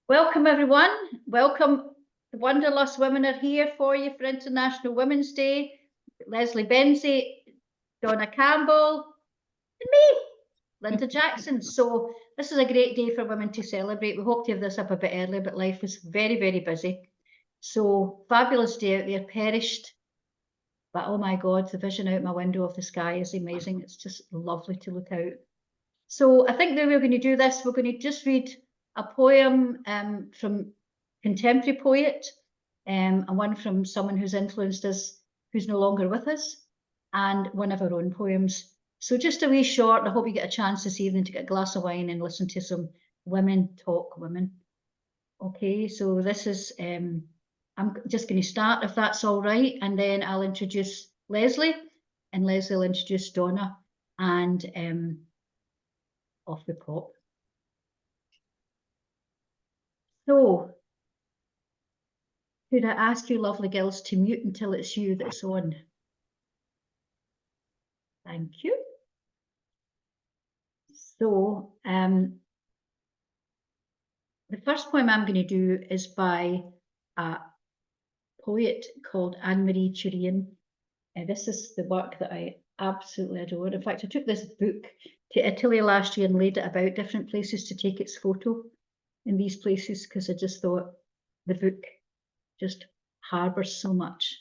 Welcome, everyone. Welcome. The Wanderlust Women are here for you for International Women's Day. Leslie Benzie, Donna Campbell, and me, Linda Jackson. So this is a great day for women to celebrate. We hope to have this up a bit earlier, but life was very, very busy. So fabulous day out there, perished. But oh my God, the vision out my window of the sky is amazing. It's just lovely to look out. So I think that we're going to do this. We're going to just read a poem from contemporary poet and one from someone who's influenced us, who's no longer with us, and one of our own poems. So just a wee short. I hope you get a chance this evening to get a glass of wine and listen to some women talk women. Okay, so this is, I'm just going to start if that's all right, and then I'll introduce Leslie, and Leslie will introduce Donna, and off we pop. So, could I ask you lovely girls to mute until it's you that's on? Thank you. So, the first poem I'm going to do is by a poet called Anne-Marie Turian. This is the work that I absolutely adore. In fact, I took this book to Italy last year and laid it about different places to take its photo in these places because I just thought the book just harbours so much.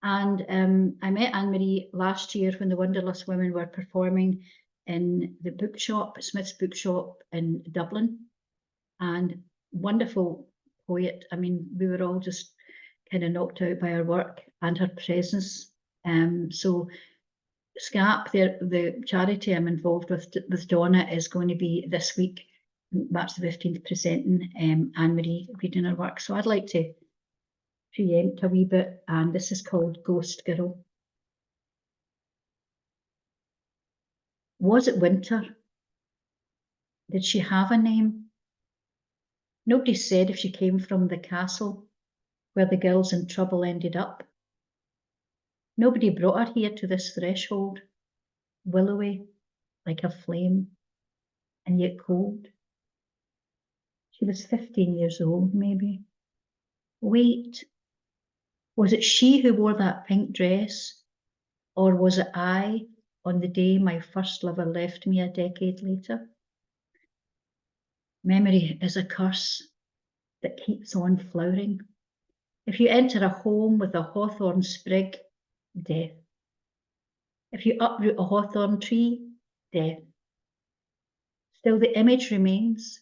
And I met Anne-Marie last year when the Wanderlust Women were performing in the bookshop, Smith's Bookshop in Dublin. And wonderful poet. I mean, we were all just kind of knocked out by her work and her presence. So SCAP, the charity I'm involved with Donna, is going to be this week, March the 15th, presenting Anne-Marie reading her work. So I'd like to preempt a wee bit, and this is called Ghost Girl. Was it winter? Did she have a name? Nobody said if she came from the castle where the girls in trouble ended up. Nobody brought her here to this threshold, willowy like a flame, and yet cold. She was 15 years old, maybe. Wait, was it she who wore that pink dress? Or was it I on the day my first lover left me a decade later? Memory is a curse that keeps on flowering. If you enter a home with a hawthorn sprig, death. If you uproot a hawthorn tree, death. Still the image remains.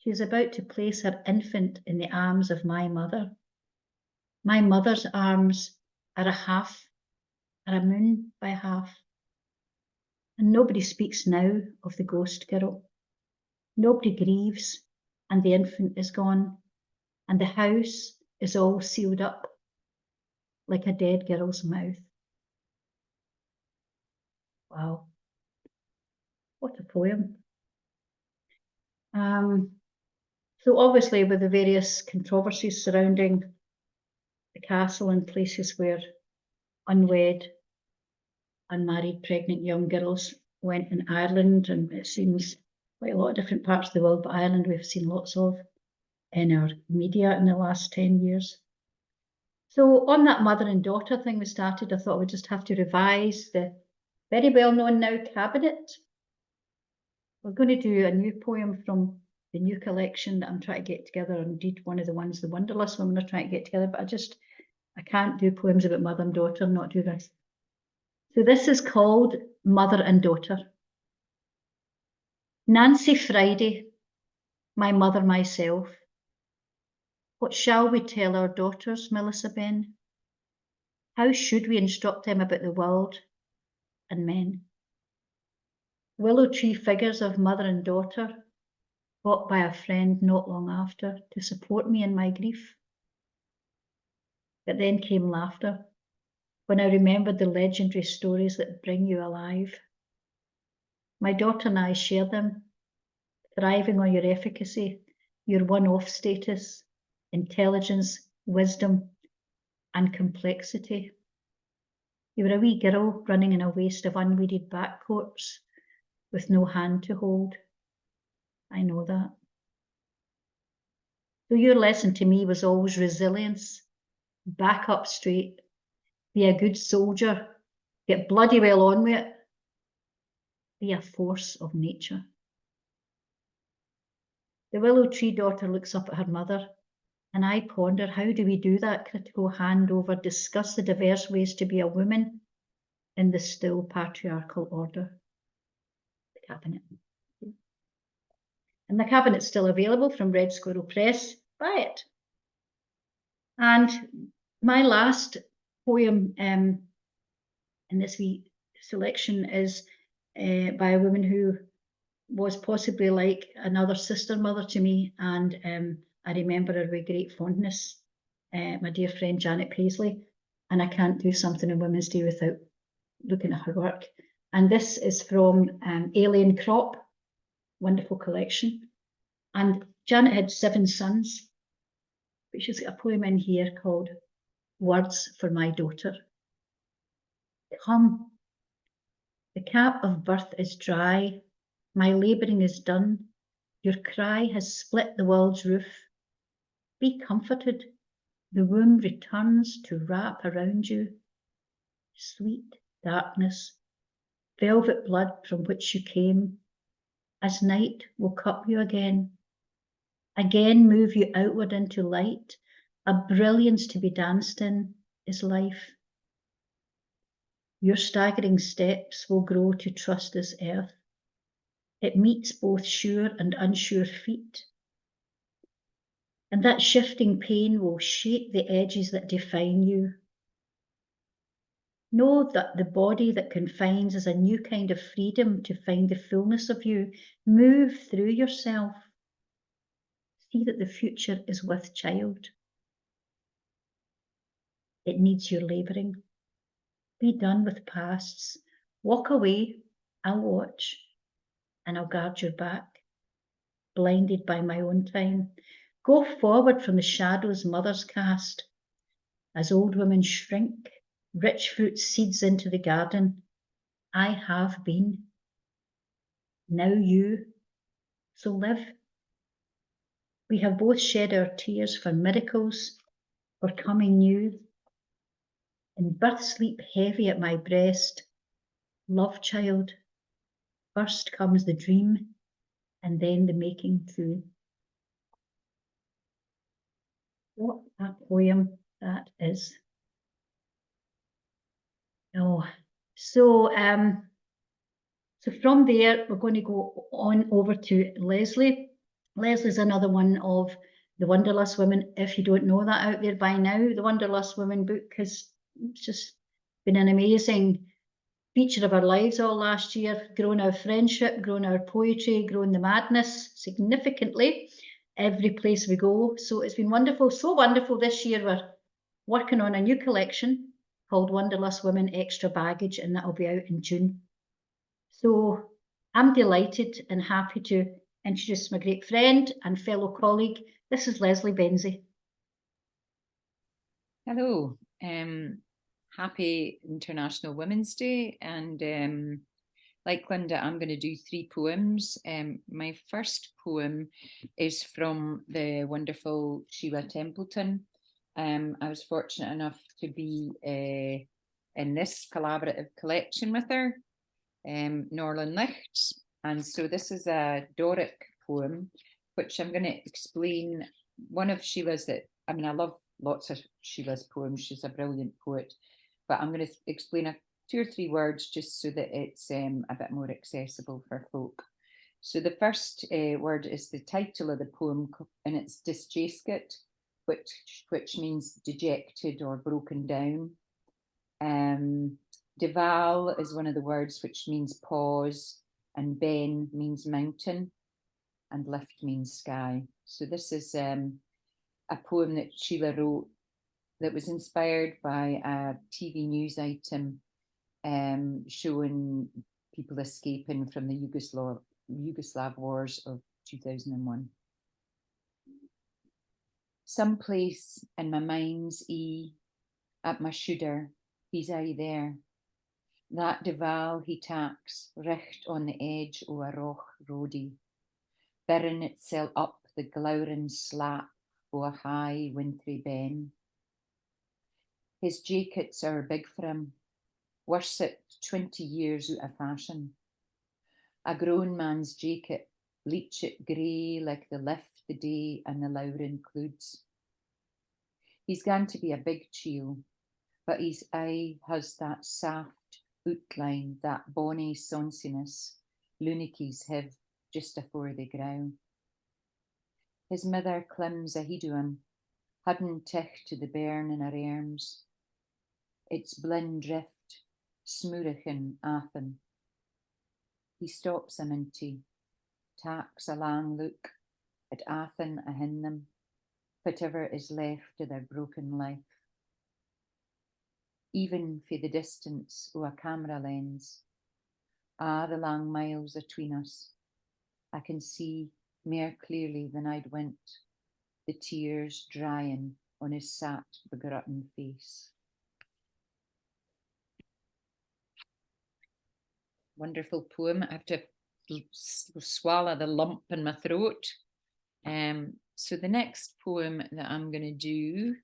She is about to place her infant in the arms of my mother. My mother's arms are a moon by half. And nobody speaks now of the ghost girl. Nobody grieves, and the infant is gone, and the house is all sealed up like a dead girl's mouth. Wow, what a poem. So obviously with the various controversies surrounding the castle and places where unwed, unmarried, pregnant young girls went in Ireland, and it seems quite a lot of different parts of the world, but Ireland we've seen lots of in our media in the last 10 years. So on that mother and daughter thing we started, I thought we'd just have to revise the very well-known now cabinet. We're going to do a new poem from the new collection that I'm trying to get together, and indeed one of the ones the Wanderlust Women are trying to get together, but I can't do poems about mother and daughter and not do this. So this is called Mother and Daughter. Nancy Friday, my mother myself. What shall we tell our daughters, Melissa Ben? How should we instruct them about the world and men? Willow tree figures of mother and daughter, bought by a friend not long after to support me in my grief. But then came laughter when I remembered the legendary stories that bring you alive. My daughter and I share them, thriving on your efficacy, your one-off status, intelligence, wisdom, and complexity. You were a wee girl running in a waste of unweeded backcourts with no hand to hold. I know that. So your lesson to me was always resilience, back up straight, be a good soldier, get bloody well on with it, be a force of nature. The willow tree daughter looks up at her mother, and I ponder, how do we do that critical handover, discuss the diverse ways to be a woman in the still patriarchal order? The cabinet. And the cabinet's still available from Red Squirrel Press. Buy it. And my last poem in this wee selection is by a woman who was possibly like another sister mother to me, and I remember her with great fondness, my dear friend Janet Paisley, and I can't do something on Women's Day without looking at her work. And this is from Alien Crop, wonderful collection. And Janet had 7 sons, but she's got a poem in here called Words for My Daughter. Come, the cap of birth is dry, my labouring is done, your cry has split the world's roof. Be comforted, the womb returns to wrap around you. Sweet darkness, velvet blood from which you came, as night will cup you again move you outward into light. A brilliance to be danced in is life. Your staggering steps will grow to trust this earth. It meets both sure and unsure feet. And that shifting pain will shape the edges that define you. Know that the body that confines is a new kind of freedom to find the fullness of you. Move through yourself. See that the future is with child. It needs your labouring. Be done with pasts. Walk away, I'll watch, and I'll guard your back, blinded by my own time. Go forward from the shadows mothers cast. As old women shrink, rich fruit seeds into the garden. I have been. Now you. So live. We have both shed our tears for miracles, for coming new. In birth sleep heavy at my breast, love child, first comes the dream, and then the making true. What a poem that is. Oh, so from there, we're going to go on over to Leslie. Leslie's another one of the Wanderlust Women. If you don't know that out there by now, the Wanderlust Women book has just been an amazing feature of our lives all last year, grown our friendship, grown our poetry, grown the madness significantly every place we go. So it's been wonderful, so wonderful. This year we're working on a new collection called Wanderlust Women Extra Baggage, and that'll be out in June. So I'm delighted and happy to introduce my great friend and fellow colleague. This is Leslie Benzie. Hello, happy International Women's Day, and like Linda, I'm going to do 3 poems. My first poem is from the wonderful Sheila Templeton. I was fortunate enough to be in this collaborative collection with her, Norland Lichts, and so this is a Doric poem, which I'm going to explain. One of Sheila's that, I mean, I love lots of Sheila's poems, she's a brilliant poet, but I'm going to explain 2 or 3 words just so that it's a bit more accessible for folk. So the first word is the title of the poem, and it's Disjaskit, which means dejected or broken down. Deval is one of the words which means pause, and Ben means mountain, and lift means sky. So this is a poem that Sheila wrote that was inspired by a TV news item showing people escaping from the Yugoslav wars of 2001. Someplace in my mind's eye, at my shoulder, he's aye there. That deval he taks, richt on the edge o a roch rodi, bearing itself up the glowering slap o a high wintry ben. His jackets are big for him, worshipped 20 years out of fashion. A grown man's jacket, bleachet grey like the lift, the day and the lowering clouds. He's going to be a big chiel, but his eye has that soft outline, that bonny sonsiness lunikies have just afore they grow. His mither climbs ahead of him, hudding tich to the bairn in her arms. It's blind drift, smoorichin athen. He stops a minty, taks a lang look at athen ahin them, whatever is left of their broken life. Even for the distance o' a camera lens, the lang miles atween us, I can see mair clearly than I'd went, the tears drying on his sat begrutting face. Wonderful poem. I have to swallow the lump in my throat. So the next poem that I'm going to do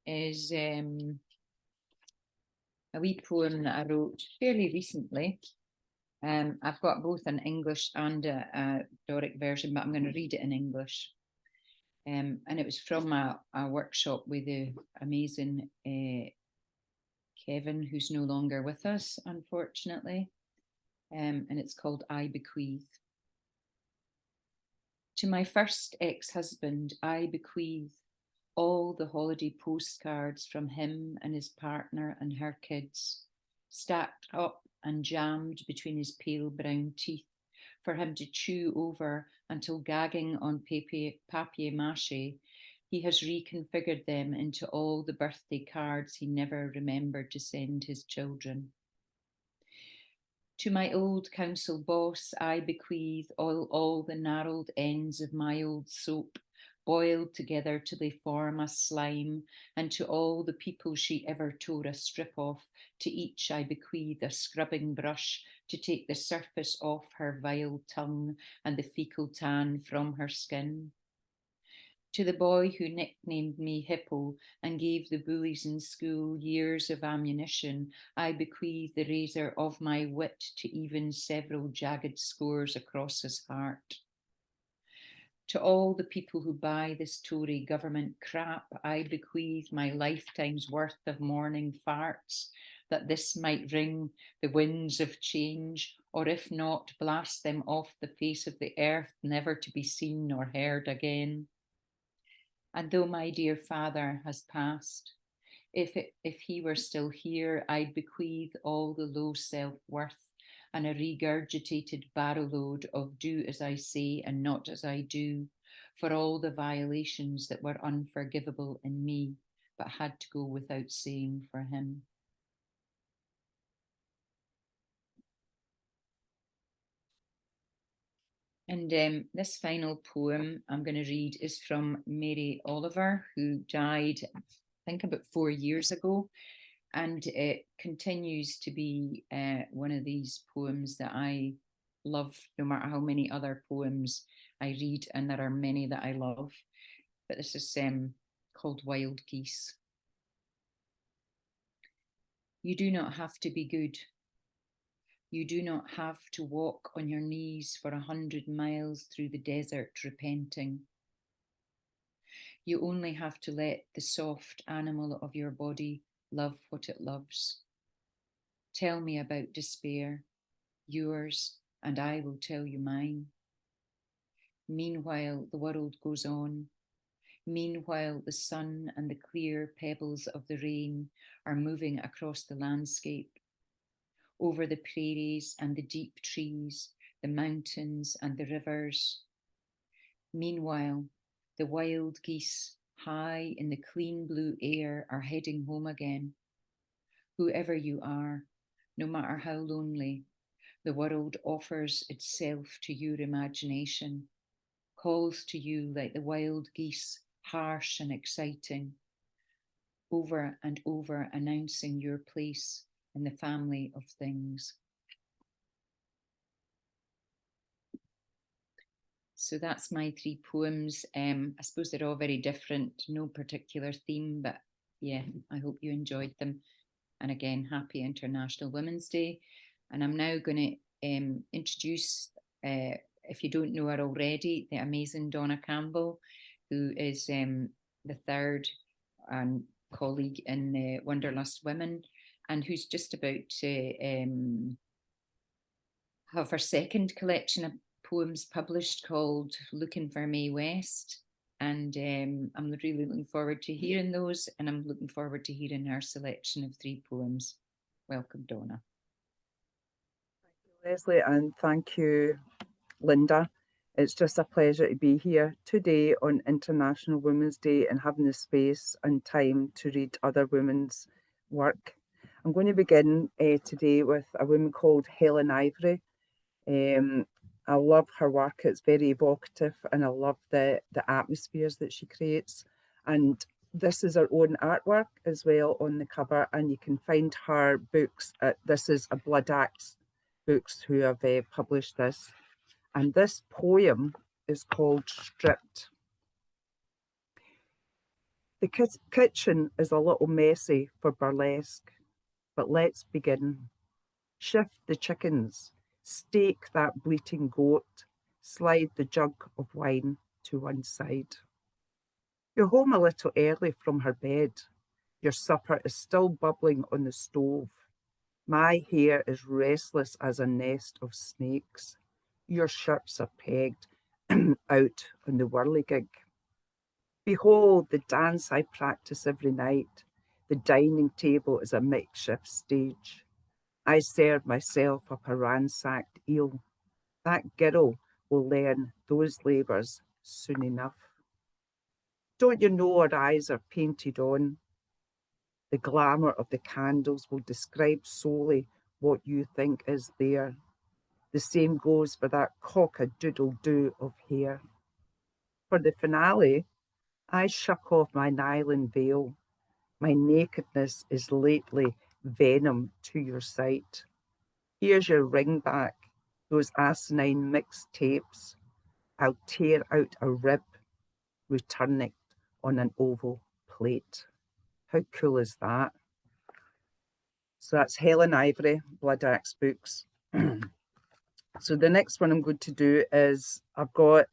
is a wee poem that I wrote fairly recently. I've got both an English and a Doric version, but I'm going to read it in English. And it was from a workshop with the amazing Kevin, who's no longer with us, unfortunately. And it's called I Bequeath. To my first ex-husband, I bequeath all the holiday postcards from him and his partner and her kids, stacked up and jammed between his pale brown teeth for him to chew over until gagging on papier-mâché, he has reconfigured them into all the birthday cards he never remembered to send his children. To my old council boss, I bequeath all the gnarled ends of my old soap, boiled together till they form a slime, and to all the people she ever tore a strip off, to each I bequeath a scrubbing brush to take the surface off her vile tongue and the fecal tan from her skin. To the boy who nicknamed me Hippo and gave the bullies in school years of ammunition, I bequeath the razor of my wit to even several jagged scores across his heart. To all the people who buy this Tory government crap, I bequeath my lifetime's worth of morning farts, that this might ring the winds of change, or if not, blast them off the face of the earth, never to be seen nor heard again. And though my dear father has passed, if he were still here, I'd bequeath all the low self-worth and a regurgitated barrowload of do as I say and not as I do, for all the violations that were unforgivable in me, but had to go without saying for him. And this final poem I'm going to read is from Mary Oliver, who died, I think, about 4 years ago. And it continues to be one of these poems that I love, no matter how many other poems I read, and there are many that I love. But this is called Wild Geese. You do not have to be good. You do not have to walk on your knees for 100 miles through the desert repenting. You only have to let the soft animal of your body love what it loves. Tell me about despair, yours, and I will tell you mine. Meanwhile, the world goes on. Meanwhile, the sun and the clear pebbles of the rain are moving across the landscape, over the prairies and the deep trees, the mountains and the rivers. Meanwhile, the wild geese, high in the clean blue air, are heading home again. Whoever you are, no matter how lonely, the world offers itself to your imagination, calls to you like the wild geese, harsh and exciting, over and over announcing your place in the family of things. So that's my three poems. I suppose they're all very different, no particular theme, but yeah, I hope you enjoyed them. And again, happy International Women's Day. And I'm now going to introduce, if you don't know her already, the amazing Donna Campbell, who is the third colleague in Wanderlust Women, and who's just about to have her second collection of poems published called Looking for Mae West. And I'm really looking forward to hearing those, and I'm looking forward to hearing her selection of three poems. Welcome, Donna. Thank you, Leslie, and thank you, Linda. It's just a pleasure to be here today on International Women's Day and having the space and time to read other women's work. I'm going to begin today with a woman called Helen Ivory. I love her work. It's very evocative, and I love the atmospheres that she creates. And this is her own artwork as well on the cover, and you can find her books. This is a Blood Axe Books who have published this. And this poem is called Stripped. The kitchen is a little messy for burlesque, but let's begin. Shift the chickens, stake that bleating goat, slide the jug of wine to one side. You're home a little early from her bed. Your supper is still bubbling on the stove. My hair is restless as a nest of snakes. Your shirts are pegged out on the whirligig. Behold the dance I practice every night. The dining table is a makeshift stage. I serve myself up a ransacked eel. That girl will learn those labours soon enough. Don't you know her eyes are painted on? The glamour of the candles will describe solely what you think is there. The same goes for that cock-a-doodle-doo of hair. For the finale, I shuck off my nylon veil. My nakedness is lately venom to your sight. Here's your ring back, those asinine mixed tapes. I'll tear out a rib, return it on an oval plate. How cool is that? So that's Helen Ivory, Blood Axe Books. So the next one I'm going to do is I've got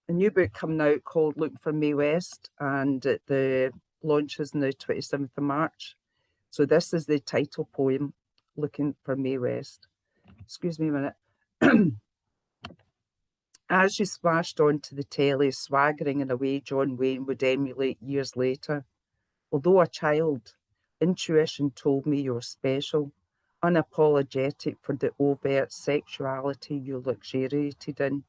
a new book coming out called Looking for Mae West, and the launch is on the 27th of March. So this is the title poem, Looking for Mae West. Excuse me a minute. As she splashed onto the telly, swaggering in a way John Wayne would emulate years later. Although a child, intuition told me you're special, unapologetic for the overt sexuality you luxuriated in.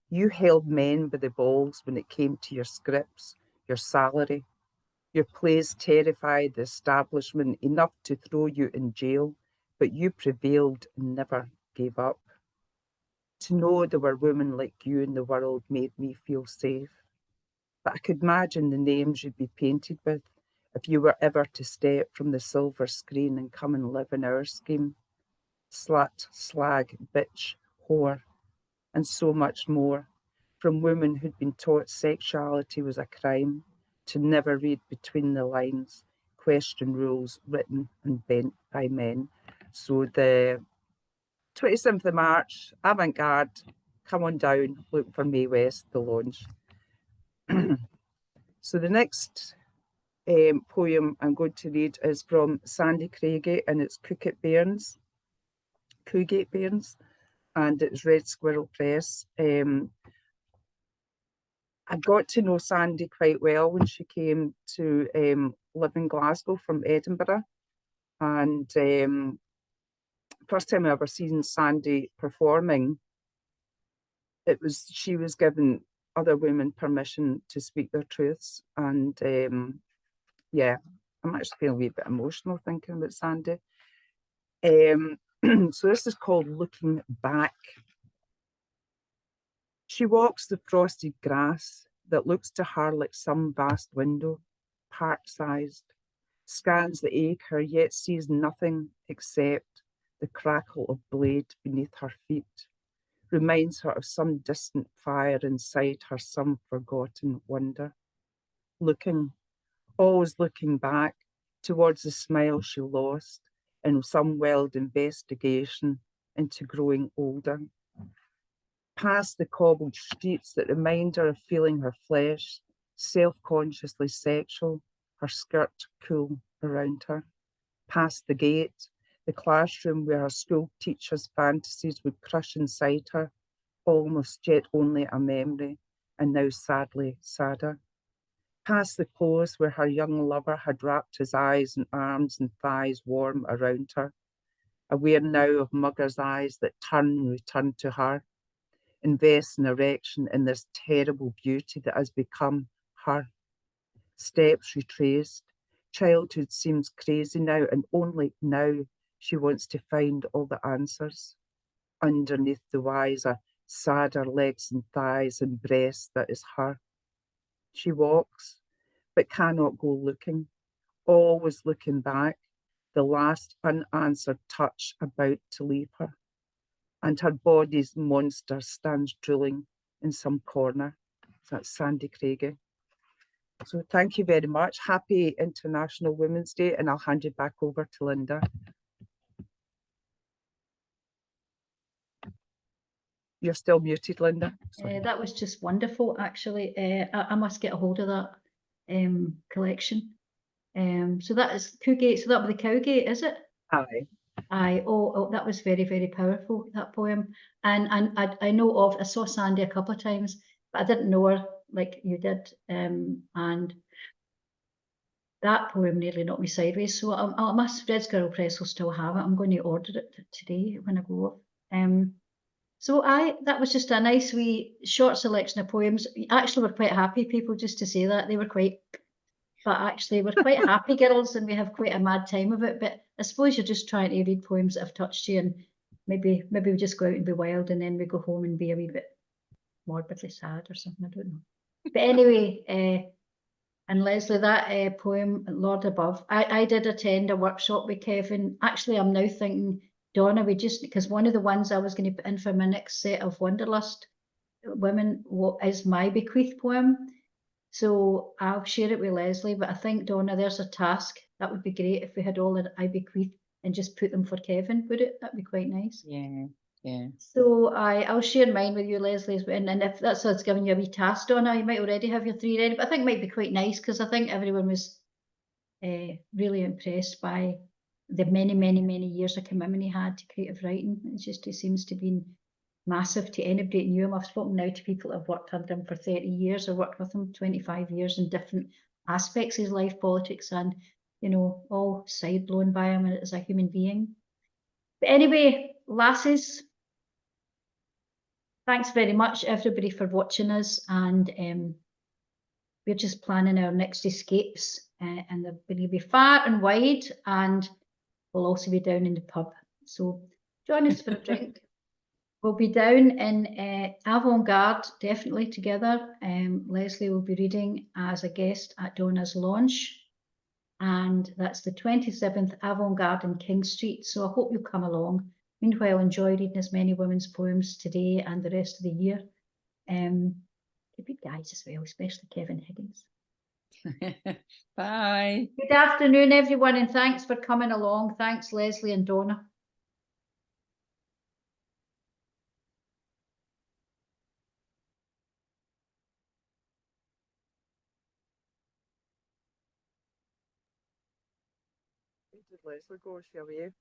You held men by the balls when it came to your scripts, your salary. Your plays terrified the establishment enough to throw you in jail, but you prevailed and never gave up. To know there were women like you in the world made me feel safe. But I could imagine the names you'd be painted with if you were ever to step from the silver screen and come and live in our scheme. Slut, slag, bitch, whore, and so much more, from women who'd been taught sexuality was a crime, to never read between the lines, question rules written and bent by men. So the 27th of March, Avant-Garde, come on down, look for Mae West, the launch. So the next poem I'm going to read is from Sandy Craigie, and it's Coogate Bairns, and it's Red Squirrel Press. I got to know Sandy quite well when she came to live in Glasgow from Edinburgh, and first time I ever seen Sandy performing, she was given other women permission to speak their truths, and yeah, I'm actually feeling a wee bit emotional thinking about Sandy. So this is called Looking Back. She walks the frosted grass that looks to her like some vast window, park-sized, scans the acre, yet sees nothing except the crackle of blade beneath her feet, reminds her of some distant fire inside her, some forgotten wonder. Looking, always looking back towards the smile she lost in some wild investigation into growing older. Past the cobbled streets that remind her of feeling her flesh, self-consciously sexual, her skirt cool around her. Past the gate, the classroom where her school teacher's fantasies would crush inside her, almost yet only a memory, and now sadly sadder. Past the clothes where her young lover had wrapped his eyes and arms and thighs warm around her, aware now of muggers' eyes that turn and return to her, invest in erection in this terrible beauty that has become her. Steps retraced. Childhood seems crazy now, and only now she wants to find all the answers. Underneath the wiser, sadder legs and thighs and breasts that is her. She walks, but cannot go looking, always looking back, the last unanswered touch about to leave her. And her body's monster stands drooling in some corner. That's Sandy Craigie. So thank you very much. Happy International Women's Day, and I'll hand you back over to Linda. You're still muted, Linda. Sorry. That was just wonderful, actually. I must get a hold of that collection. So that is Cowgate. So that was the Cowgate, is it? Aye. Aye. Oh, that was very, very powerful, that poem. And I know of. I saw Sandy a couple of times, but I didn't know her like you did. And that poem nearly knocked me sideways. So I must. Red's Girl Press will still have it. I'm going to order it today when I go off. So that was just a nice wee short selection of poems. Actually, we're quite happy people, just to say that. They were quite, but actually we're quite happy girls, and we have quite a mad time of it. But I suppose you're just trying to read poems that have touched you, and maybe we just go out and be wild, and then we go home and be a wee bit morbidly sad or something, I don't know. But anyway, and Leslie, that poem, Lord Above, I did attend a workshop with Kevin. Actually, I'm now thinking, Donna, because one of the ones I was going to put in for my next set of Wanderlust Women is my bequeath poem. So I'll share it with Leslie, but I think, Donna, there's a task. That would be great if we had all that I bequeath and just put them for Kevin, would it? That'd be quite nice. Yeah, yeah. So I'll share mine with you, Leslie, and if that's what's giving you a wee task, Donna, you might already have your 3 ready, but I think it might be quite nice because I think everyone was really impressed by the many, many, many years of commitment he had to creative writing. It seems to be massive to anybody that knew him. I've spoken now to people that have worked under him for 30 years or worked with him 25 years in different aspects of his life, politics, and, you know, all side blown by him as a human being. But anyway, lasses, thanks very much, everybody, for watching us. And we're just planning our next escapes, and they're going to be far and wide, and we'll also be down in the pub. So join us for a drink. We'll be down in Avant-Garde, definitely together. Leslie will be reading as a guest at Donna's launch. And that's the 27th Avant-Garde in King Street. So I hope you'll come along. Meanwhile, enjoy reading as many women's poems today and the rest of the year. Good guys as well, especially Kevin Higgins. Bye. Good afternoon, everyone, and thanks for coming along. Thanks, Leslie and Donna. Where did Leslie go? Is she away?